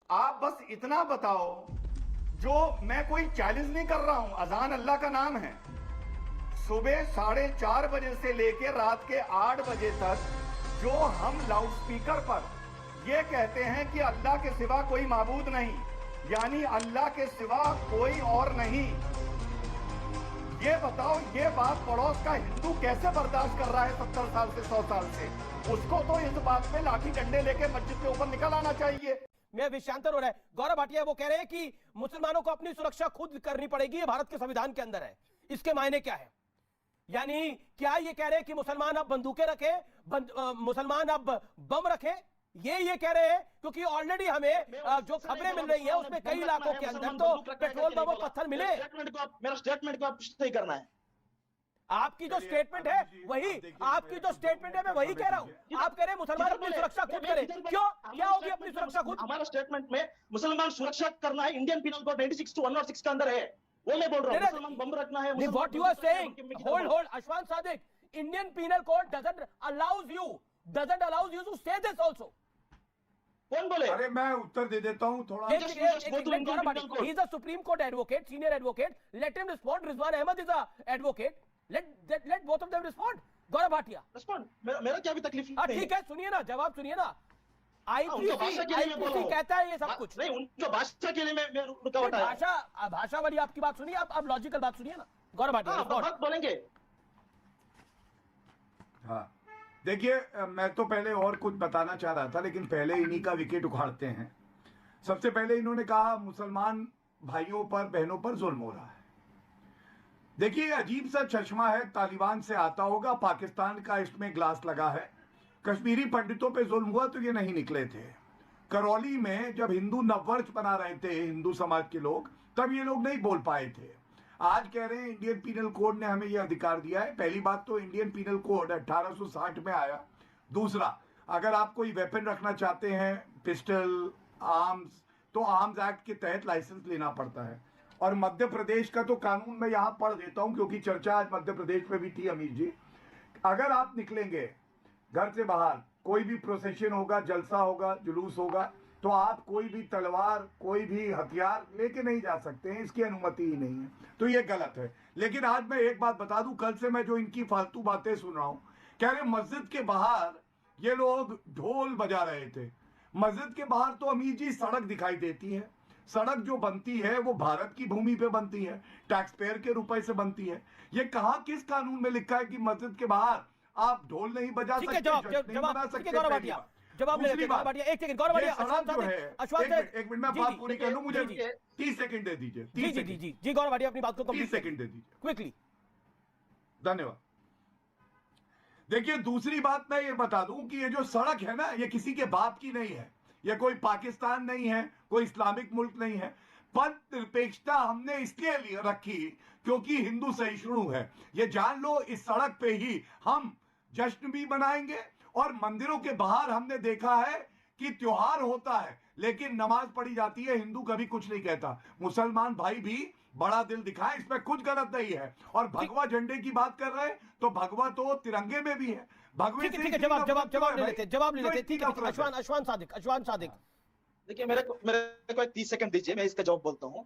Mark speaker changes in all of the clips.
Speaker 1: आप बस इतना बताओ, जो मैं कोई चैलेंज नहीं कर रहा हूं, अजान अल्लाह का नाम है। सुबह 4:30 बजे से लेकर रात के 8 बजे तक जो हम लाउडस्पीकर पर ये कहते हैं कि अल्लाह के सिवा कोई माबूद नहीं, यानी अल्लाह के सिवा कोई और नहीं, ये बताओ, ये बात पड़ोस का हिंदू कैसे बर्दाश्त कर रहा है 70 साल से 100 साल से? उसको तो इस बात पे लाठी डंडे लेके मस्जिद के ऊपर निकल आना चाहिए।
Speaker 2: मैं विषयांतर हो रहा है। गौरव भाटिया वो कह रहे हैं कि मुसलमानों को अपनी सुरक्षा खुद करनी पड़ेगी, ये भारत के संविधान के अंदर है। इसके मायने क्या है? यानी क्या ये कह रहे हैं कि मुसलमान अब बंदूकें रखे, मुसलमान अब बम रखे? ये कह रहे हैं? क्योंकि ऑलरेडी हमें जो खबरें मिल रही है उसमें कई इलाकों के अंदर तो पेट्रोल बम और पत्थर मिले।
Speaker 3: मेरा स्टेटमेंट को आप सही करना है।
Speaker 2: आपकी जो स्टेटमेंट है वही, आपकी जो स्टेटमेंट है मैं वही कह रहा हूं। आप कह रहे हैं मुसलमान अपनी सुरक्षा खुद करें, क्यों? क्या होगी अपनी सुरक्षा खुद?
Speaker 3: हमारा स्टेटमेंट में मुसलमान सुरक्षा करना है, इंडियन पीनल कोड 96 to 106 के अंदर है, वो मैं बोल रहा हूं। मुसलमान बम रखना है,
Speaker 2: what you are saying, hold अशवान Sadiq, Indian penal code doesn't allows you to say this also.
Speaker 3: कौन बोले?
Speaker 4: अरे मैं उत्तर दे देता हूं थोड़ा।
Speaker 2: He is a Supreme Court advocate, senior advocate, let him respond. Rizwan Ahmad is a advocate, let both of them respond. Gaurav Bhatia
Speaker 3: respond. मेरा क्या भी तकलीफ नहीं।
Speaker 2: ठीक है, सुनिए ना, जवाब सुनिए ना। आईपीसी कहता है ये सब कुछ
Speaker 3: नहीं, उनका भाषा के लिए मैं रुकावट है।
Speaker 2: भाषा वाली आपकी बात सुनिए, अब लॉजिकल बात सुनिए ना गौरव भाटिया।
Speaker 3: बोलेंगे।
Speaker 4: हाँ देखिए, मैं तो पहले और कुछ बताना चाह रहा था, लेकिन पहले इन्हीं का विकेट उखाड़ते हैं। सबसे पहले इन्होंने कहा मुसलमान भाइयों पर बहनों पर जुल्म हो रहा है। देखिए अजीब सा चश्मा है, तालिबान से आता होगा, पाकिस्तान का इसमें ग्लास लगा है। कश्मीरी पंडितों पे जुल्म हुआ तो ये नहीं निकले थे। करौली में जब हिंदू नववर्ष मना रहे थे हिंदू समाज के लोग, तब ये लोग नहीं बोल पाए थे। आज कह रहे हैं इंडियन पीनल कोड ने हमें यह अधिकार दिया है। पहली बात तो इंडियन पीनल कोड 1860 में आया। दूसरा, अगर आप कोई वेपन रखना चाहते हैं, पिस्टल, आर्म्स, तो आर्म्स एक्ट के तहत लाइसेंस लेना पड़ता है। और मध्य प्रदेश का तो कानून मैं यहां पढ़ देता हूं, क्योंकि चर्चा आज मध्य प्रदेश में भी थी अमीर जी। अगर आप निकलेंगे घर से बाहर, कोई भी प्रोसेशन होगा, जलसा होगा, जुलूस होगा, तो आप कोई भी तलवार, कोई भी हथियार लेके नहीं जा सकते हैं, इसकी अनुमति ही नहीं है। तो ये गलत है। लेकिन आज मैं एक बात बता दूं, कल से मैं जो इनकी फालतू बातें सुन रहा हूं, कह रहे मस्जिद के बाहर ये लोग ढोल बजा रहे थे। मस्जिद के बाहर तो अमीर जी सड़क दिखाई देती है। सड़क जो बनती है वो भारत की भूमि पे बनती है, टैक्स पेयर के रुपए से बनती है। ये कहां किस कानून में लिखा है कि मस्जिद के बाहर आप ढोल नहीं बजा सकते,
Speaker 2: जवाब ले गौरव भाटिया। एक सेकंड गौरव भाटिया,
Speaker 4: एक मिनट मैं बात पूरी कर लूं, मुझे 30 सेकंड दे दीजिए।
Speaker 2: जी गौरव भाटिया अपनी बात को
Speaker 4: 30 सेकंड दे दीजिए
Speaker 2: क्विकली।
Speaker 4: धन्यवाद। देखिए दूसरी बात मैं ये बता दूं कि ये जो सड़क है ना, ये किसी के बाप की नहीं है, ये कोई पाकिस्तान नहीं है, कोई इस्लामिक मुल्क नहीं है। पंथ निरपेक्षता हमने इसलिए रखी क्योंकि हिंदू सहिष्णु है। ये जान लो, इस सड़क पे ही हम जश्न भी मनाएंगे। और मंदिरों के बाहर हमने देखा है कि त्योहार होता है लेकिन नमाज पढ़ी जाती है, हिंदू कभी कुछ नहीं कहता। मुसलमान भाई भी बड़ा दिल दिखाए, इसमें कुछ गलत नहीं है। और भगवा झंडे की बात कर रहे हैं तो भगवा तो तिरंगे में भी है। भगवे
Speaker 2: ठीक है, जवाब ले लेते। ठीक है, अशवान सादिक।
Speaker 3: देखिए मेरे को एक 30 सेकंड दीजिए, मैं इसका जवाब बोलता हूँ।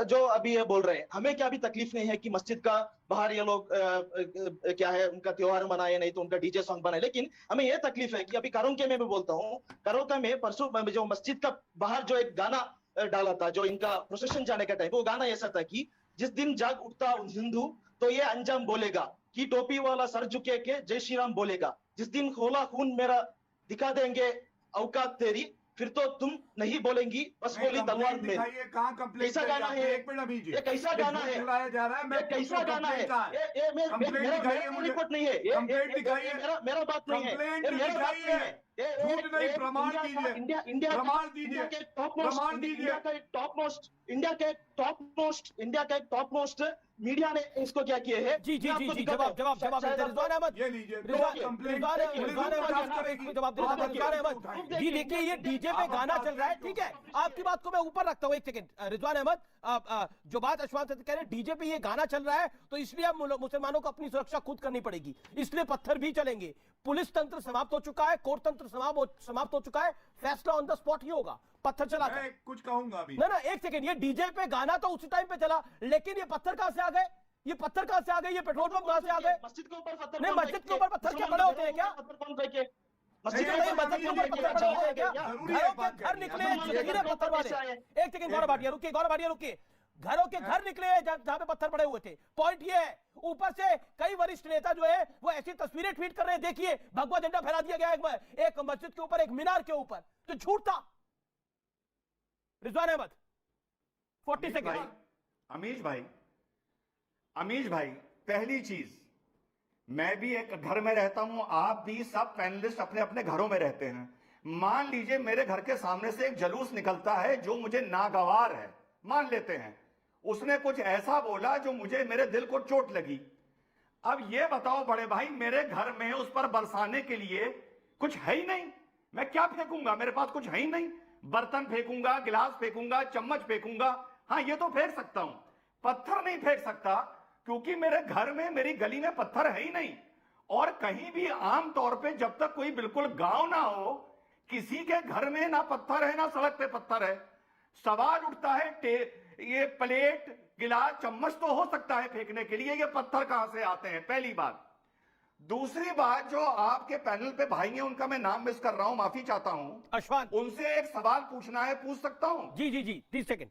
Speaker 3: जो अभी ये बोल रहे हैं, हमें क्या भी तकलीफ नहीं है कि मस्जिद का बाहर ये लोग क्या है उनका त्योहार मनाए, नहीं तो उनका डीजे सॉन्ग बनाए। लेकिन हमें यह तकलीफ है कि अभी कारोंके में भी बोलता हूँ, कारोंके में परसों जो मस्जिद का बाहर जो एक गाना डाला था, जो इनका प्रोसेशन जाने का टाइम, वो गाना ऐसा था कि जिस दिन जाग उठता हिंदू तो ये अंजाम बोलेगा, कि टोपी वाला सर झुके के जय श्री राम बोलेगा। जिस दिन खोला खून मेरा दिखा देंगे औकात तेरी, फिर तो तुम नहीं बोलेंगी बस बोली तलवार में। कैसा गाना है?
Speaker 4: एक मिनट अभी जी,
Speaker 3: ये कैसा गाना है?
Speaker 4: जा रहा है, मैं
Speaker 3: कैसा गाना है? ये मेरा रिपोर्ट नहीं है, मेरा बात नहीं है, मेरा बात नहीं है।
Speaker 4: प्रमाण दीजिए,
Speaker 3: इंडिया
Speaker 4: प्रमाण दीजिए, प्रमाण दीजिए। इंडिया का टॉप मोस्ट मीडिया ने इसको क्या किया है?
Speaker 2: जी जवाब रिजवान अहमद,
Speaker 4: ये लीजिए।
Speaker 2: जी देखिए, ये डीजे पे गाना चल रहा है, ठीक है, आपकी बात को मैं ऊपर रखता हूँ। एक सेकंड रिजवान अहमद, जो बात अशवान से कह रहे हैं, डीजे पे ये गाना चल रहा है तो इसलिए अब मुसलमानों को अपनी सुरक्षा खुद करनी पड़ेगी, इसलिए पत्थर भी चलेंगे। पुलिस तंत्र समाप्त हो चुका है, कोर्ट तंत्र समाप्त हो चुका है, फैसला ऑन द स्पॉट ही होगा, पत्थर चला कर।
Speaker 4: मैं कुछ कहूंगा अभी।
Speaker 2: ना एक सेकंड, ये डीजे पे गाना तो उसी टाइम पे चला, लेकिन ये पत्थर कहां से आ गए? ये पत्थर कहां से आ गए? ये पेट्रोल पंप कहां से आ गए?
Speaker 3: मस्जिद के ऊपर पत्थर
Speaker 2: नहीं,
Speaker 3: कौन
Speaker 2: मस्जिद के
Speaker 3: फेंके?
Speaker 2: ऊपर पत्थर क्या बड़े होते हैं क्या?
Speaker 3: पत्थर कौन फेंके?
Speaker 2: मस्जिद
Speaker 3: मस्जिद
Speaker 2: के ऊपर पत्थर बड़े होते हैं क्या?
Speaker 4: जरूरी है
Speaker 2: घरों
Speaker 4: बात
Speaker 2: के घर
Speaker 4: करनी।
Speaker 2: निकले
Speaker 3: हम
Speaker 2: जखीरे
Speaker 3: लोग
Speaker 2: पत्थर वाले।
Speaker 3: कैसे आए?
Speaker 2: एक सेकंड गौरव भाटिया रुकिए, गौरव भाटिया रुकिए। घरों के घर निकले जहां पे पत्थर पड़े हुए थे। पॉइंट ये है, ऊपर से कई वरिष्ठ नेता जो है वो ऐसी तस्वीरें ट्वीट कर रहे हैं, देखिए भगवा झंडा फहरा दिया गया एक मस्जिद के ऊपर, एक मीनार के ऊपर, तो झूठ था। रिजवान अहमद 40 सेकंड।
Speaker 1: अमीश भाई, पहली चीज, मैं भी एक घर में रहता हूं, आप भी, सब पैनलिस्ट अपने अपने घरों में रहते हैं। मान लीजिए मेरे घर के सामने से एक जलूस निकलता है जो मुझे नागवार है, मान लेते हैं, उसने कुछ ऐसा बोला जो मुझे, मेरे दिल को चोट लगी। अब ये बताओ बड़े भाई, मेरे घर में उस पर बरसाने के लिए कुछ है ही नहीं, मैं क्या फेंकूंगा? मेरे पास कुछ है ही नहीं। बर्तन फेंकूंगा, गिलास फेंकूंगा, चम्मच फेंकूंगा, हाँ ये तो फेंक सकता हूं, पत्थर नहीं फेंक सकता, क्योंकि मेरे घर में, मेरी गली में पत्थर है ही नहीं। और कहीं भी आम तौर पे जब तक कोई बिल्कुल गांव ना हो, किसी के घर में ना पत्थर है ना सड़क पे पत्थर है। सवाल उठता है ये प्लेट, गिलास, चम्मच तो हो सकता है फेंकने के लिए, ये पत्थर कहां से आते हैं? पहली बात। दूसरी बात, जो आपके पैनल पे भाई हैं, उनका मैं नाम मिस कर रहा हूं, माफी चाहता हूं,
Speaker 2: अशफाक,
Speaker 1: उनसे एक सवाल पूछना है, पूछ सकता हूं?
Speaker 2: जी जी जी 30 सेकंड।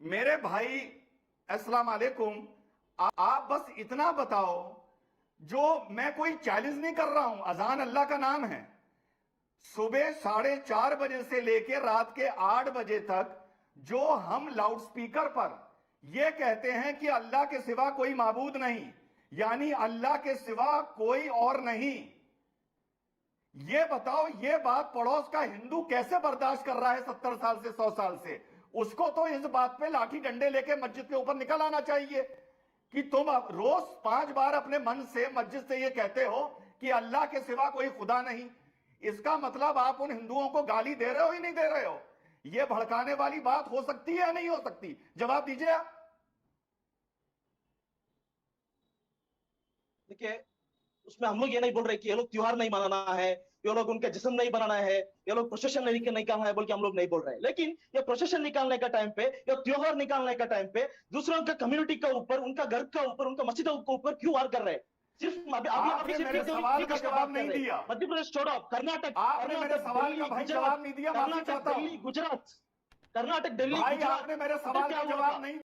Speaker 1: मेरे भाई अस्सलाम वालेकुम, आप बस इतना बताओ, जो मैं कोई चैलेंज नहीं कर रहा हूं, अजान अल्लाह का नाम है, सुबह 4:30 बजे से लेकर रात के 8 बजे तक जो हम लाउडस्पीकर पर यह कहते हैं कि अल्लाह के सिवा कोई माबूद नहीं, यानी अल्लाह के सिवा कोई और नहीं, ये बताओ, ये बात पड़ोस का हिंदू कैसे बर्दाश्त कर रहा है 70 साल से, 100 साल से? उसको तो इस बात पे लाठी डंडे लेके मस्जिद के ऊपर निकल आना चाहिए कि तुम रोज 5 बार अपने मन से, मस्जिद से ये कहते हो कि अल्लाह के सिवा कोई खुदा नहीं। इसका मतलब आप उन हिंदुओं को गाली दे रहे हो ही नहीं दे रहे हो? ये भड़काने वाली बात हो सकती है या नहीं हो सकती? जवाब दीजिए आप।
Speaker 3: देखिए, उसमें हम लोग ये नहीं बोल रहे कि ये लोग त्योहार नहीं मनाना है, ये लोग उनका जिस्म नहीं बनाना है, ये लोग प्रोसेशन नहीं निकालना है, बोल के हम लोग नहीं बोल रहे हैं। लेकिन ये प्रोसेशन निकालने का टाइम पे, या त्योहार निकालने का टाइम पे दूसरों का कम्युनिटी का ऊपर, उनका घर का ऊपर, उनका मस्जिद के ऊपर क्यों वार कर रहे हैं? सिर्फ
Speaker 1: आपने मेरे सवाल का जवाब नहीं दिया।
Speaker 3: मध्य प्रदेश छोड़ो, कर्नाटक,
Speaker 1: आपने मेरे सवाल का भाई जवाब नहीं दिया, माफी चाहता हूं।
Speaker 3: गुजरात, कर्नाटक, दिल्ली,
Speaker 1: भाई
Speaker 3: गुजरात,
Speaker 1: आपने मेरे सवाल का जवाब नहीं